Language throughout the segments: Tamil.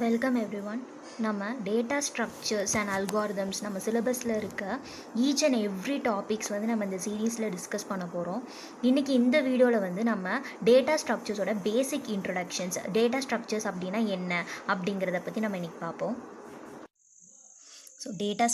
Welcome everyone. நம்ம டேட்டா ஸ்ட்ரக்சர்ஸ் அண்ட் அல்காரிதம்ஸ் நம்ம சிலபஸில் இருக்க ஈச் அண்ட் எவ்ரி டாபிக்ஸ் நம்ம இந்த சீரீஸில் டிஸ்கஸ் பண்ண போகிறோம். இன்றைக்கி இந்த வீடியோவில் நம்ம டேட்டா ஸ்ட்ரக்சர்ஸோட பேசிக் இன்ட்ரொடக்ஷன்ஸ், டேட்டா ஸ்ட்ரக்சர்ஸ் அப்படின்னா என்ன அப்படிங்கிறத பற்றி நம்ம இன்றைக்கி பார்ப்போம். ஸோ டேட்டா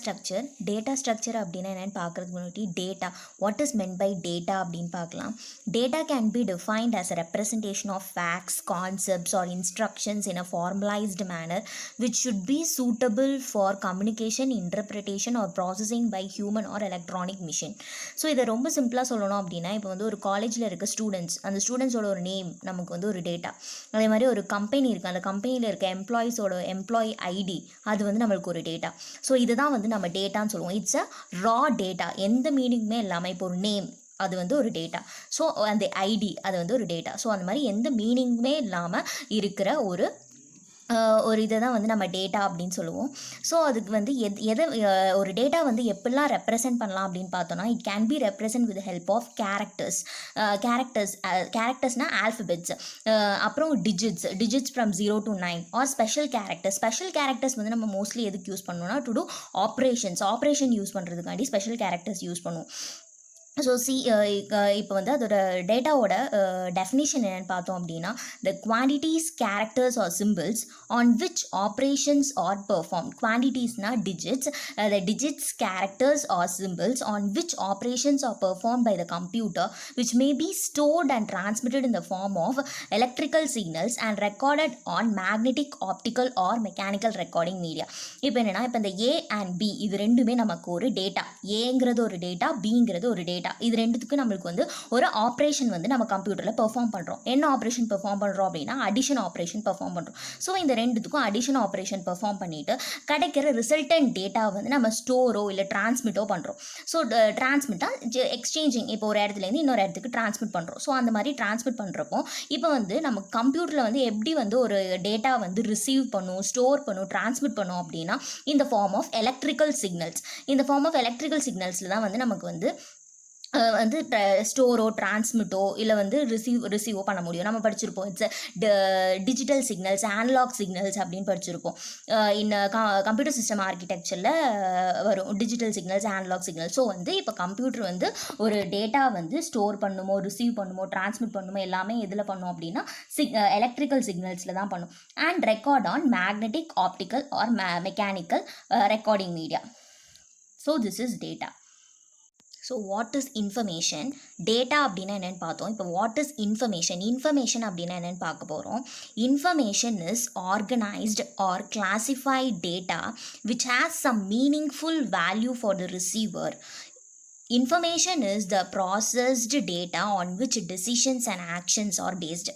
ஸ்ட்ரக்சர் அப்படின்னா என்னென்னு பார்க்குறதுக்கு முன்னாடி data, what is meant by data அப்படின்னு பார்க்கலாம். Data can be defined as a representation of facts, concepts or instructions in a formalized manner which should be suitable for communication, interpretation or processing by human or electronic machine. So இதை ரொம்ப சிம்பிளாக சொல்லணும் அப்படின்னா, இப்போ ஒரு காலேஜில் இருக்க ஸ்டூடெண்ட்ஸ், அந்த ஸ்டூடெண்ட்ஸோட ஒரு நேம் நமக்கு ஒரு டேட்டா. அதே மாதிரி ஒரு கம்பெனி இருக்குது, அந்த கம்பெனியில் இருக்க எம்ப்ளாயீஸோட எம்ப்ளாயி ஐடி, அது நம்மளுக்கு ஒரு டேட்டா. ஸோ இதுதான் நம்ம டேட்டான்னு சொல்லுவோம். இட்ஸ் அ ரா டேட்டா, எந்த மீனிங்குமே இல்லாமல். இப்போ ஒரு நேம், அது ஒரு டேட்டா. ஸோ அந்த ஐடி, அது ஒரு டேட்டா. ஸோ அந்த மாதிரி எந்த மீனிங்குமே இல்லாமல் இருக்கிற ஒரு இதை தான் நம்ம டேட்டா அப்படின்னு சொல்லுவோம். ஸோ அதுக்கு எதை ஒரு டேட்டா எப்படிலாம் ரெப்ரசென்ட் பண்ணலாம் அப்படின்னு பார்த்தோன்னா, it can be represent with help of கேரக்டர்ஸ்னால் ஆல்ஃபபெட்ஸ், அப்புறம் digits from 0 to 9 or special characters நம்ம மோஸ்ட்லி எதுக்கு யூஸ் பண்ணணும்னா, டு டூ ஆப்ரேஷன் யூஸ் பண்ணுறதுக்காண்டி ஸ்பெஷல் கேரக்டர்ஸ் யூஸ் பண்ணுவோம். ஸோ இப்போ அதோட டேட்டாவோட டெஃபினிஷன் என்னென்னு பார்த்தோம் அப்படின்னா, the quantities, characters are symbols on which operations are perform. குவான்டிட்டிஸ்னால் digits, the digits, characters are symbols on which operations are perform by the computer which may be stored and transmitted in the form of electrical signals and recorded on magnetic, optical or mechanical recording media. இப்போ என்னென்னா, இப்போ இந்த ஏ அண்ட் பி இது ரெண்டுமே நமக்கு ஒரு டேட்டா. ஏங்கிறது ஒரு டேட்டா, பிங்கிறது ஒரு டேட்டா. இது ரெண்டுத்துக்கு நம்மளுக்கு ஒரு ஆப்ரேஷன் நம்ம கம்ப்யூட்டரில் பெர்ஃபார்ம் பண்ணுறோம். என்ன ஆப்ரேஷன் பெர்ஃபார்ம் பண்ணுறோம் அப்படின்னா, அடிஷன் ஆப்ரேஷன் பெர்ஃபார்ம் பண்ணுறோம். ஸோ இந்த ரெண்டுத்துக்கும் அடிஷன் ஆப்ரேஷன் பெர்ஃபார்ம் பண்ணிவிட்டு கிடைக்கிற ரிசல்டன்ட் டேட்டா நம்ம ஸ்டோரோ இல்லை டிரான்ஸ்மிட்டோ பண்ணுறோம். ஸோ டிரான்ஸ்மிட்டாக எக்ஸ்சேஞ்சிங், இப்போ ஒரு இடத்துலேருந்து இன்னொரு இடத்துக்கு டிரான்ஸ்மிட் பண்ணுறோம். ஸோ அந்த மாதிரி டிரான்ஸ்மிட் பண்ணுறப்போ இப்போ நம்ம கம்ப்யூட்டரில் எப்படி ஒரு டேட்டா ரிசீவ் பண்ணும், ஸ்டோர் பண்ணும், டிரான்ஸ்மிட் பண்ணும் அப்படின்னா, இந்த ஃபார்ம் ஆஃப் எலக்ட்ரிக்கல் சிக்னல்ஸ். இந்த ஃபார்ம் ஆஃப் எலக்ட்ரிக்கல் சிக்னல்ஸில் தான் நமக்கு ஸ்டோரோ, டிரான்ஸ்மிட்டோ இல்லை ரிசீவோ பண்ண முடியும். நம்ம படிச்சிருப்போம், it's digital signals, analog signals அப்படின்னு படிச்சிருப்போம். கம்ப்யூட்டர் சிஸ்டம் ஆர்கிடெக்சரில் வரும் digital signals, analog signals. So இப்போ கம்ப்யூட்டர் ஒரு டேட்டா ஸ்டோர் பண்ணுமோ, ரிசீவ் பண்ணுமோ, டிரான்ஸ்மிட் பண்ணுமோ எல்லாமே எதில் பண்ணும் அப்படின்னா, எலக்ட்ரிக்கல் சிக்னல்ஸில் தான் பண்ணும். And record on magnetic, optical or mechanical recording media. So this is data. So what is information? Data அப்படின்னா என்னென்னு பார்த்தோம். இப்போ வாட் இஸ் இன்ஃபர்மேஷன் அப்படின்னா என்னென்னு பார்க்க போகிறோம். Information is organized or classified data which has some meaningful value for the receiver. Information is the processed data on which decisions and actions are based.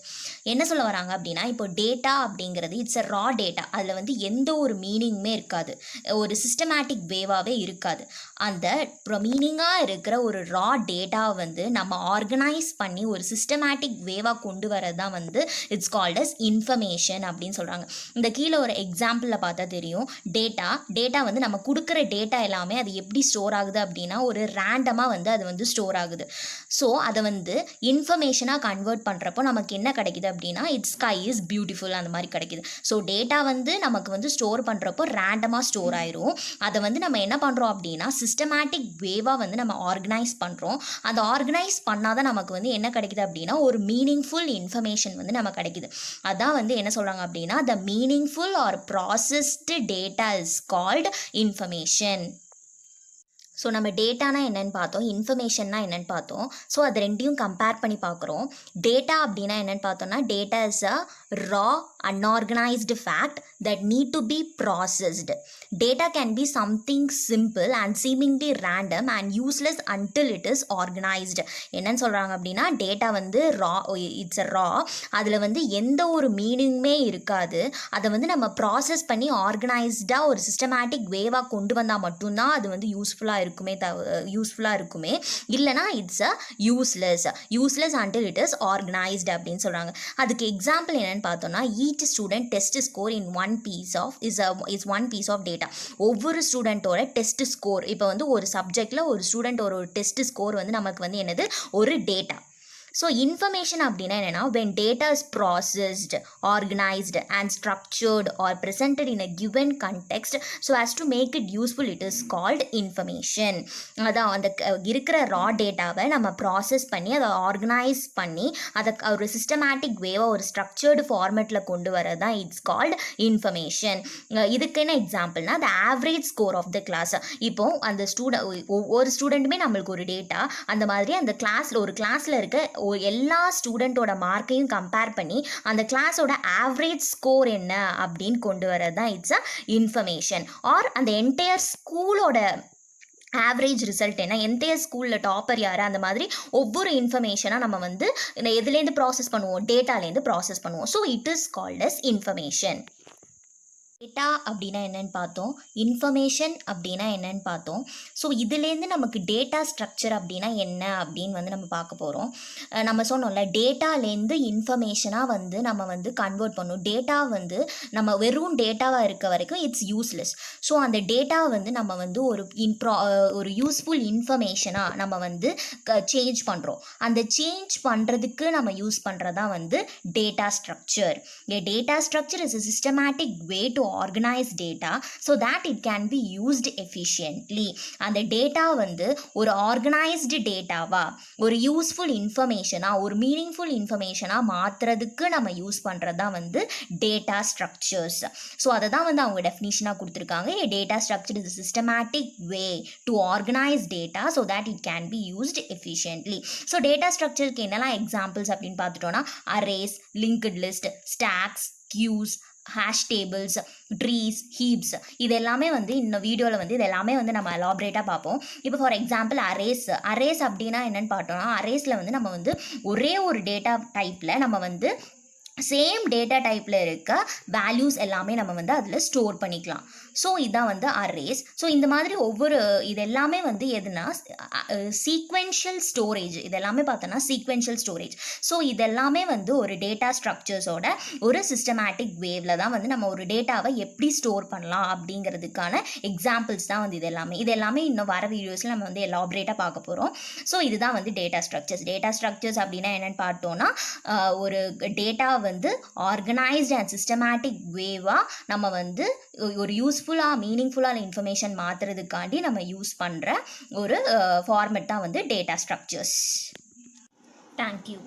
என்ன சொல்ல வராங்க அப்படின்னா, இப்போ டேட்டா அப்படிங்கிறது இட்ஸ் அ ரா டேட்டா. அதில் எந்த ஒரு மீனிங்குமே இருக்காது, ஒரு சிஸ்டமேட்டிக் வேவாகவே இருக்காது. அந்த மீனிங்காக இருக்கிற ஒரு ரா டேட்டாவை நம்ம ஆர்கனைஸ் பண்ணி ஒரு சிஸ்டமேட்டிக் வேவாக கொண்டு வரது தான் இட்ஸ் கால்ட் அஸ் இன்ஃபர்மேஷன் அப்படின்னு சொல்கிறாங்க. இந்த கீழே ஒரு எக்ஸாம்பிளில் பார்த்தா தெரியும். டேட்டா நம்ம கொடுக்குற டேட்டா எல்லாமே அது எப்படி ஸ்டோர் ஆகுது அப்படின்னா, ஒரு ரேண்டமாக அது ஸ்டோர் ஆகுது. ஸோ அதை இன்ஃபர்மேஷனாக கன்வெர்ட் பண்ணுறப்போ நமக்கு என்ன கிடைக்குது அப்படின்னா, இட்ஸ் ஸ்கை இஸ் பியூட்டிஃபுல் அந்த மாதிரி கிடைக்குது. ஸோ டேட்டா நமக்கு ஸ்டோர் பண்ணுறப்போ ரேண்டமாக ஸ்டோர் ஆயிரும். அதை நம்ம என்ன பண்ணுறோம் அப்படின்னா, சிஸ்டமேட்டிக் வேவாக நம்ம ஆர்கனைஸ் பண்ணுறோம். அந்த ஆர்கனைஸ் பண்ணாதான் நமக்கு என்ன கிடைக்குது அப்படின்னா, ஒரு மீனிங்ஃபுல் இன்ஃபர்மேஷன் நமக்கு கிடைக்குது. அதான் என்ன சொல்கிறாங்க அப்படின்னா, the meaningful or processed data is called information. So நம்ம டேட்டானா என்னென்னு பார்த்தோம், இன்ஃபர்மேஷன்னா என்னென்னு பார்த்தோம். ஸோ அது ரெண்டையும் கம்பேர் பண்ணி பார்க்குறோம். டேட்டா அப்படின்னா என்னென்னு பார்த்தோம்னா, data is a raw unorganized fact that need to be processed. Data can be something simple and seemingly random and useless until it is organized. என்னன்னு சொல்கிறாங்க அப்படின்னா, டேட்டா ரா, இட்ஸ் அ ரா. அதில் எந்த ஒரு மீனிங்குமே இருக்காது. அதை நம்ம ப்ராசஸ் பண்ணி ஆர்கனைஸ்டாக ஒரு சிஸ்டமேட்டிக் வேவாக கொண்டு வந்தால் மட்டும்தான் அது யூஸ்ஃபுல்லாக இருக்குமே. இல்லைனா it's a useless until it is organized அப்படின்னு சொல்கிறாங்க. அதுக்கு எக்ஸாம்பிள் என்னென்னு பார்த்தோம்னா, each student test score in one piece of is one piece of data. ஒவ்வொரு ஸ்டூடெண்ட்டோட டெஸ்ட் ஸ்கோர், இப்போ ஒரு சப்ஜெக்டில் ஒரு ஸ்டூடெண்ட் ஒரு டெஸ்ட் ஸ்கோர் நமக்கு என்னது, ஒரு டேட்டா. ஸோ இன்ஃபர்மேஷன் அப்படின்னா என்னென்னா when data is processed, organized and structured or presented in a given context so as to make it useful, it is called information. அதான் அந்த இருக்கிற ரா டேட்டாவை நம்ம ப்ராசஸ் பண்ணி அதை ஆர்கனைஸ் பண்ணி அதை ஒரு சிஸ்டமேட்டிக் வேவாக ஒரு ஸ்ட்ரக்சர்டு ஃபார்மேட்டில் கொண்டு வரது தான் இட்ஸ் கால்டு இன்ஃபர்மேஷன். இதுக்கு என்ன எக்ஸாம்பிள்னா the average score of the class. இப்போ அந்த ஒவ்வொரு ஸ்டூடெண்ட்டுமே நம்மளுக்கு ஒரு டேட்டா, அந்த மாதிரி அந்த ஒரு கிளாஸில் இருக்க எல்லா ஸ்டூடெண்ட்டோட மார்க்கையும் கம்பேர் பண்ணி அந்த கிளாஸோட ஆவரேஜ் ஸ்கோர் என்ன அப்படின்னு கொண்டு வரது தான் இட்ஸ் அ இன்ஃபர்மேஷன். ஆர் அந்த என்டையர் ஸ்கூலோட ஆவரேஜ் ரிசல்ட் என்ன, என்டையர் ஸ்கூலில் டாப்பர் யார், அந்த மாதிரி ஒவ்வொரு இன்ஃபர்மேஷனாக நம்ம வந்து எதுலேருந்து ப்ராசஸ் பண்ணுவோம், டேட்டாலேருந்து ப்ராசஸ் பண்ணுவோம். So it is called as information. Data அப்படின்னா என்னென்னு பார்த்தோம், இன்ஃபர்மேஷன் அப்படின்னா என்னென்னு பார்த்தோம். ஸோ இதுலேருந்து நமக்கு டேட்டா ஸ்ட்ரக்சர் அப்படின்னா என்ன அப்படின்னு வந்து நம்ம பார்க்க போகிறோம். நம்ம சொன்னோம்ல, டேட்டாலேருந்து இன்ஃபர்மேஷனாக வந்து நம்ம வந்து கன்வெர்ட் பண்ணணும். டேட்டா வந்து நம்ம வெறும் டேட்டாவாக இருக்க வரைக்கும் இட்ஸ் யூஸ்லெஸ். ஸோ அந்த டேட்டா வந்து நம்ம வந்து ஒரு யூஸ்ஃபுல் இன்ஃபர்மேஷனாக நம்ம வந்து சேஞ்ச் பண்ணுறோம். அந்த சேஞ்ச் பண்ணுறதுக்கு நம்ம யூஸ் பண்ணுறதா வந்து data structure. Data structure is a systematic way to organize data so that it can be used efficiently. அந்த டேட்டா வந்து ஒரு ஆர்கனைஸ்டு டேட்டாவா, ஒரு யூஸ்ஃபுல் இன்ஃபர்மேஷனா, ஒரு மீனிங்ஃபுல் இன்ஃபர்மேஷனா மாற்றுறதுக்கு நம்ம யூஸ் பண்ணுறது தான் வந்து டேட்டா ஸ்ட்ரக்சர்ஸ். ஸோ அதை தான் வந்து அவங்க டெஃபினிஷனாக கொடுத்துருக்காங்க. Data structure is a systematic way to organize data so that it can be used efficiently. So data ஸ்ட்ரக்சருக்கு என்னெல்லாம் எக்ஸாம்பிள்ஸ் அப்படின்னு பார்த்துட்டோன்னா, arrays, linked list, stacks, queues, hash tables, trees, heaps, இது எல்லாமே வந்து இந்த வீடியோவில் வந்து இது எல்லாமே வந்து நம்ம எலாபரேட்டாக பார்ப்போம். இப்போ ஃபார் எக்ஸாம்பிள் அரேஸ் அப்படின்னா என்னென்னு பார்த்தோம்னா, அரேஸில் வந்து நம்ம வந்து ஒரே ஒரு டேட்டா டைப்பில் நம்ம வந்து சேம் டேட்டா டைப்பில் இருக்க வேல்யூஸ் எல்லாமே நம்ம வந்து அதில் ஸ்டோர் பண்ணிக்கலாம். ஸோ இதான் வந்து அரேஸ். ஸோ இந்த மாதிரி இது எல்லாமே வந்து எதுனா சீக்வென்ஷியல் ஸ்டோரேஜ். இது எல்லாமே பார்த்தோன்னா சீக்வென்ஷியல் ஸ்டோரேஜ். ஸோ இதெல்லாமே வந்து ஒரு டேட்டா ஸ்ட்ரக்சர்ஸோட ஒரு சிஸ்டமேட்டிக் வேவில் தான் வந்து நம்ம ஒரு டேட்டாவை எப்படி ஸ்டோர் பண்ணலாம் அப்படிங்கிறதுக்கான எக்ஸாம்பிள்ஸ் தான் வந்து இது எல்லாமே இன்னும் வர வீடியோஸில் நம்ம வந்து எலாபரேட்டாக பார்க்க போகிறோம். ஸோ இதுதான் வந்து டேட்டா ஸ்ட்ரக்சர்ஸ் அப்படின்னா என்னென்னு பார்த்தோன்னா, ஒரு டேட்டா வந்து ஆர்கனைஸ்ட் அண்ட் சிஸ்டமேட்டிக் வேவாக நம்ம வந்து ஒரு யூஸ்ஃபுல்லாக மீனிங்ஃபுல்லான இன்ஃபர்மேஷன் மாற்றுறதுக்காண்டி நம்ம யூஸ் பண்ணுற ஒரு ஃபார்மெட் தான் வந்து டேட்டா ஸ்ட்ரக்சர்ஸ். தேங்க்யூ.